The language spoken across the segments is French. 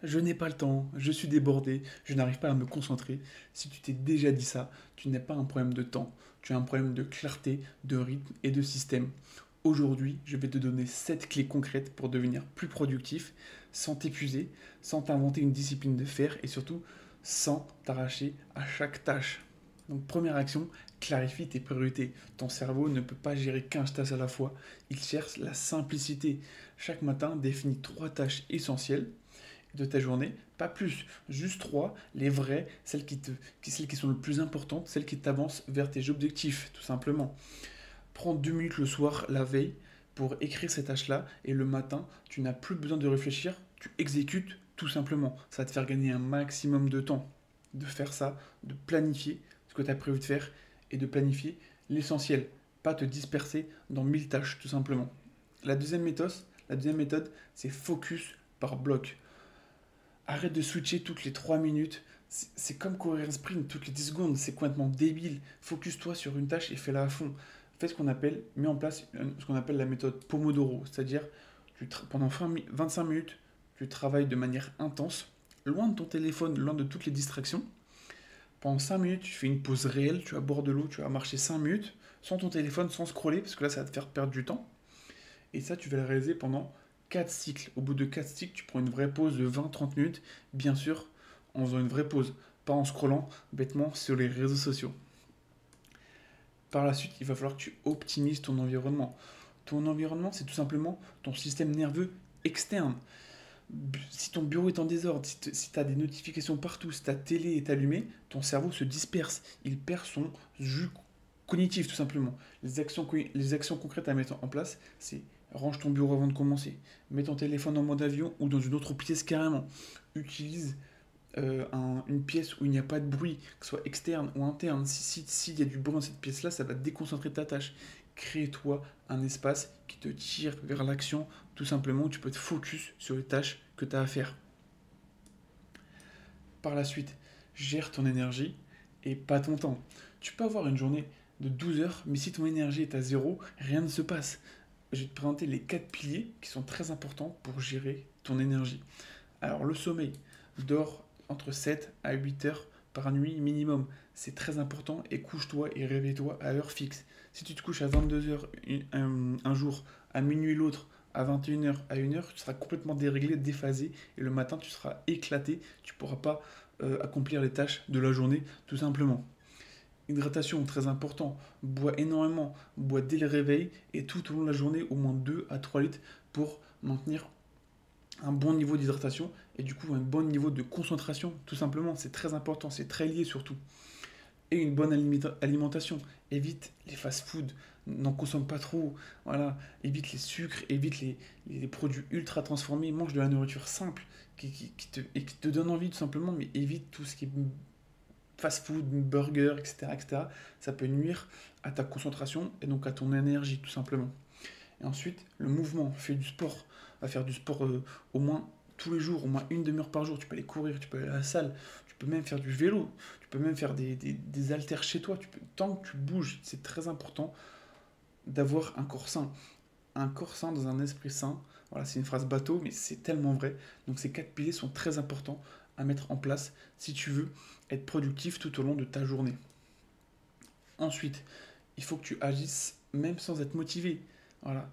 Je n'ai pas le temps, je suis débordé, je n'arrive pas à me concentrer. Si tu t'es déjà dit ça, tu n'as pas un problème de temps, tu as un problème de clarté, de rythme et de système. Aujourd'hui, je vais te donner 7 clés concrètes pour devenir plus productif, sans t'épuiser, sans t'inventer une discipline de fer et surtout sans t'arracher à chaque tâche. Donc première action, clarifie tes priorités. Ton cerveau ne peut pas gérer 15 tâches à la fois, il cherche la simplicité. Chaque matin, définis 3 tâches essentielles de ta journée, pas plus, juste trois, les vraies, celles qui sont le plus importantes, celles qui t'avancent vers tes objectifs, tout simplement. Prends 2 minutes le soir, la veille, pour écrire ces tâches-là, et le matin, tu n'as plus besoin de réfléchir, tu exécutes tout simplement. Ça va te faire gagner un maximum de temps de faire ça, de planifier ce que tu as prévu de faire, et de planifier l'essentiel, pas te disperser dans 1000 tâches, tout simplement. La deuxième méthode, c'est focus par bloc. Arrête de switcher toutes les 3 minutes. C'est comme courir un sprint toutes les 10 secondes. C'est complètement débile. Focus-toi sur une tâche et fais-la à fond. Fais ce qu'on appelle, mets en place ce qu'on appelle la méthode Pomodoro. C'est-à-dire, pendant 25 minutes, tu travailles de manière intense, loin de ton téléphone, loin de toutes les distractions. Pendant 5 minutes, tu fais une pause réelle, tu vas boire de l'eau, tu vas marcher 5 minutes, sans ton téléphone, sans scroller, parce que là, ça va te faire perdre du temps. Et ça, tu vas le réaliser pendant 4 cycles. Au bout de 4 cycles, tu prends une vraie pause de 20-30 minutes, bien sûr, en faisant une vraie pause, pas en scrollant bêtement sur les réseaux sociaux. Par la suite, il va falloir que tu optimises ton environnement. Ton environnement, c'est tout simplement ton système nerveux externe. Si ton bureau est en désordre, si tu as des notifications partout, si ta télé est allumée, ton cerveau se disperse. Il perd son jus cognitif, tout simplement. Les actions concrètes à mettre en place, c'est range ton bureau avant de commencer, mets ton téléphone en mode avion ou dans une autre pièce carrément. Utilise une pièce où il n'y a pas de bruit, que ce soit externe ou interne. S'il y a du bruit dans cette pièce-là, ça va déconcentrer ta tâche. Crée-toi un espace qui te tire vers l'action, tout simplement, où tu peux te focus sur les tâches que tu as à faire. Par la suite, gère ton énergie et pas ton temps. Tu peux avoir une journée de 12 heures, mais si ton énergie est à zéro, rien ne se passe. Je vais te présenter les 4 piliers qui sont très importants pour gérer ton énergie. Alors le sommeil, dors entre 7 à 8 heures par nuit minimum. C'est très important et couche-toi et réveille-toi à heure fixe. Si tu te couches à 22 heures un jour, à minuit l'autre, à 21 heures à 1 heure, tu seras complètement déréglé, déphasé et le matin tu seras éclaté. Tu ne pourras pas accomplir les tâches de la journée tout simplement. Hydratation, très important. Bois énormément, bois dès le réveil et tout au long de la journée au moins 2 à 3 litres pour maintenir un bon niveau d'hydratation et du coup un bon niveau de concentration, tout simplement. C'est très important, c'est très lié surtout. Et une bonne alimentation. Évite les fast-foods, n'en consomme pas trop. Voilà, évite les sucres, évite les produits ultra transformés. Mange de la nourriture simple qui te donne envie tout simplement, mais évite tout ce qui est fast-food, burger, etc., etc. Ça peut nuire à ta concentration et donc à ton énergie tout simplement. Et ensuite, le mouvement, fais du sport. Va faire du sport au moins tous les jours, au moins une demi-heure par jour. Tu peux aller courir, tu peux aller à la salle, tu peux même faire du vélo, tu peux même faire des haltères chez toi. Tant que tu bouges, c'est très important d'avoir un corps sain. Un corps sain dans un esprit sain. Voilà, c'est une phrase bateau, mais c'est tellement vrai. Donc ces 4 piliers sont très importants à mettre en place si tu veux être productif tout au long de ta journée. Ensuite, il faut que tu agisses même sans être motivé. Voilà.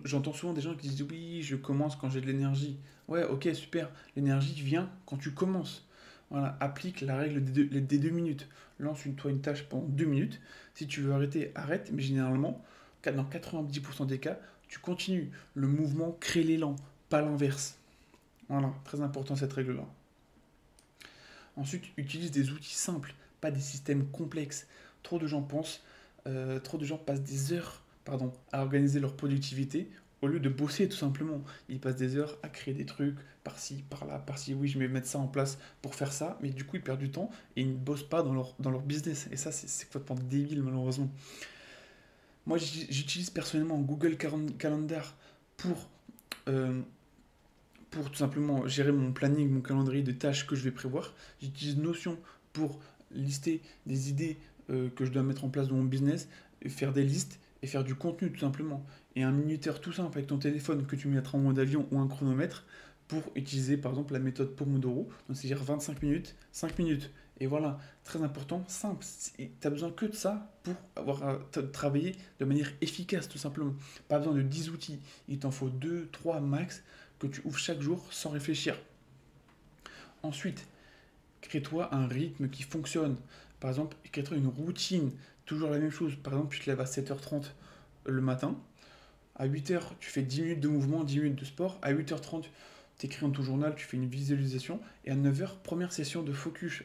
J'entends souvent des gens qui disent oui, je commence quand j'ai de l'énergie. Ouais, ok, super. L'énergie vient quand tu commences. Voilà, applique la règle des 2 minutes. Lance-toi une tâche pendant 2 minutes. Si tu veux arrêter, arrête. Mais généralement, dans 90% des cas, tu continues. Le mouvement crée l'élan, pas l'inverse. Voilà, très important cette règle-là. Ensuite, utilise des outils simples, pas des systèmes complexes. Trop de gens pensent, trop de gens passent des heures, pardon, à organiser leur productivité au lieu de bosser tout simplement. Ils passent des heures à créer des trucs par-ci, par-là, par-ci. Oui, je vais mettre ça en place pour faire ça, mais du coup, ils perdent du temps et ils ne bossent pas dans leur business. Et ça, c'est complètement débile, malheureusement. Moi, j'utilise personnellement Google Calendar pour euh, pour tout simplement gérer mon planning, mon calendrier de tâches que je vais prévoir. J'utilise Notion pour lister des idées que je dois mettre en place dans mon business, faire des listes et faire du contenu tout simplement. Et un minuteur tout simple avec ton téléphone que tu mettras en mode avion ou un chronomètre pour utiliser par exemple la méthode Pomodoro, donc c'est-à-dire 25 minutes, 5 minutes. Et voilà, très important, simple. Tu n'as besoin que de ça pour avoir travailler de manière efficace, tout simplement. Pas besoin de 10 outils. Il t'en faut 2, 3 max que tu ouvres chaque jour sans réfléchir. Ensuite, crée-toi un rythme qui fonctionne. Par exemple, crée-toi une routine. Toujours la même chose. Par exemple, tu te lèves à 7h30 le matin. À 8h, tu fais 10 minutes de mouvement, 10 minutes de sport. À 8h30, tu écris dans ton journal, tu fais une visualisation. Et à 9h, première session de focus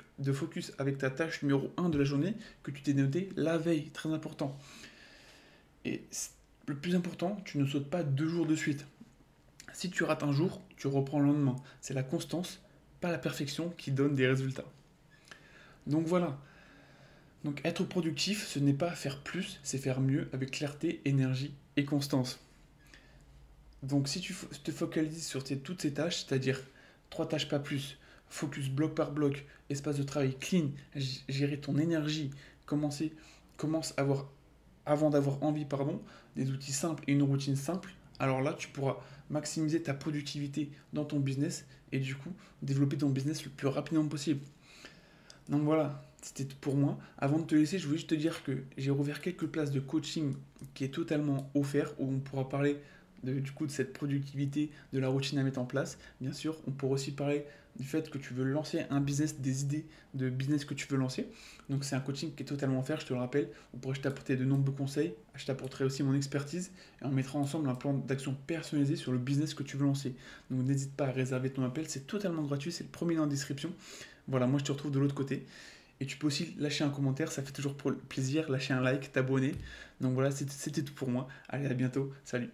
avec ta tâche numéro 1 de la journée que tu t'es noté la veille. Très important. Et le plus important, tu ne sautes pas 2 jours de suite. Si tu rates un jour, tu reprends le lendemain. C'est la constance, pas la perfection, qui donne des résultats. Donc voilà. Donc être productif, ce n'est pas faire plus, c'est faire mieux avec clarté, énergie et constance. Donc si tu te focalises sur toutes ces tâches, c'est-à-dire 3 tâches pas plus, focus bloc par bloc, espace de travail clean, gérer ton énergie, commencer, commence à avoir, avant d'avoir envie, pardon, des outils simples et une routine simple, alors là tu pourras maximiser ta productivité dans ton business et du coup développer ton business le plus rapidement possible. Donc voilà, c'était tout pour moi. Avant de te laisser, je voulais juste te dire que j'ai rouvert quelques places de coaching qui est totalement offert, où on pourra parler du coup de cette productivité, de la routine à mettre en place. Bien sûr, on pourra aussi parler du fait que tu veux lancer un business, des idées de business que tu veux lancer. Donc c'est un coaching qui est totalement offert, je te le rappelle. On pourrait t'apporter de nombreux conseils, je t'apporterai aussi mon expertise et on mettra ensemble un plan d'action personnalisé sur le business que tu veux lancer. Donc n'hésite pas à réserver ton appel, c'est totalement gratuit, c'est le premier lien en description. Voilà, moi je te retrouve de l'autre côté. Et tu peux aussi lâcher un commentaire, ça fait toujours plaisir, lâcher un like, t'abonner. Donc voilà, c'était tout pour moi. Allez, à bientôt, salut.